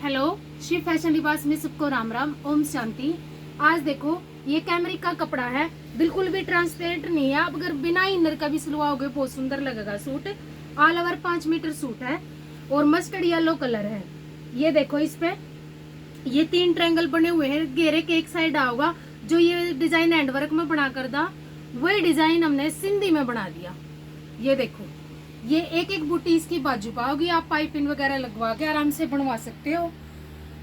Hello, Shiv fashion लिबास में सबको राम राम, ओम शांति। आज देखो ये कैमरिक का कपड़ा है, बिल्कुल भी ट्रांसपेरेंट नहीं है। आप अगर बिना इनर का भी सिलवाओगे बहुत सुंदर लगेगा suit. All over 5 metre suit है और मस्टर्ड येलो कलर है। ये देखो इस पे ये 3 ट्रायंगल बने हुए हैं, घेरे के एक साइड आओगा। जो ये डिजाइन हैंडवर्क में बना कर दा वही डिजाइन हमने सिंधी में बना दिया। ये देखो ये एक एक बूटी इसकी बाजू पाओगी, आप पाइपिंग वगैरह लगवा के आराम से बनवा सकते हो।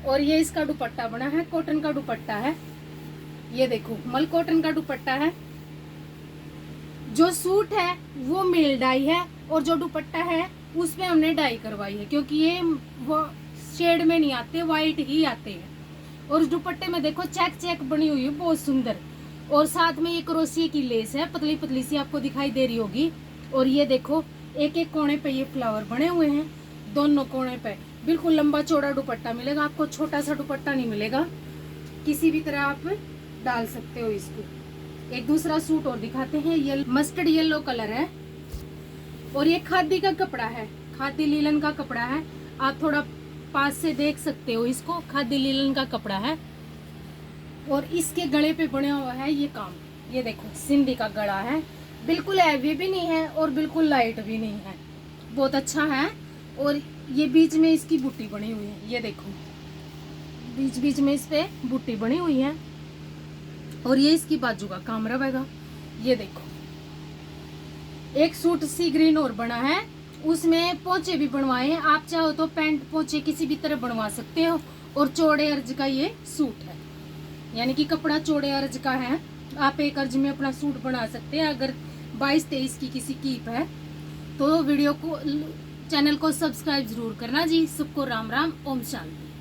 और ये इसका दुपट्टा बना है, कॉटन का दुपट्टा है। ये देखो मल कॉटन का दुपट्टा है। जो सूट है वो मिल डाई है और जो दुपट्टा है उसमें हमने डाई करवाई है, क्योंकि ये वो शेड में नहीं आते, वाइट ही आते हैं। और उस दुपट्टे में देखो चेक चेक बनी हुई है बहुत सुंदर। और साथ में ये क्रोशिया की लेस है, पतली पतली सी आपको दिखाई दे रही होगी। और ये देखो एक एक कोने पे ये फ्लावर बने हुए हैं, दोनों कोने पे बिल्कुल लंबा चौड़ा दुपट्टा मिलेगा आपको, छोटा सा दुपट्टा नहीं मिलेगा। किसी भी तरह आप डाल सकते हो इसको। एक दूसरा सूट और दिखाते हैं, ये मस्टर्ड येलो कलर है और ये खादी का कपड़ा है, खादी लीलन का कपड़ा है। आप थोड़ा पास से देख सकते हो इसको, खादी लीलन का कपड़ा है। और इसके गले पे बना हुआ है ये काम, ये देखो सिंधी का गला है, बिल्कुल हैवी भी नहीं है और बिल्कुल लाइट भी नहीं है, बहुत अच्छा है। और ये बीच में इसकी बूटी बनी हुई है, ये देखो बीच बीच में इस पे बूटी बनी हुई है। और ये इसकी बाजू का काम रहेगा। ये देखो एक सूट सी ग्रीन और बना है, उसमें पोंचे भी बनवाए हैं। आप चाहो तो पैंट पोंचे किसी भी तरह बनवा सकते हो। और चौड़े अर्ज का ये सूट है, यानी कि कपड़ा चौड़े अर्ज का है। आप एक अर्ज में अपना सूट बना सकते हैं। अगर 22-23 की किसी कीप है तो वीडियो को चैनल को सब्सक्राइब जरूर करना जी। सबको राम राम, ओम शांति।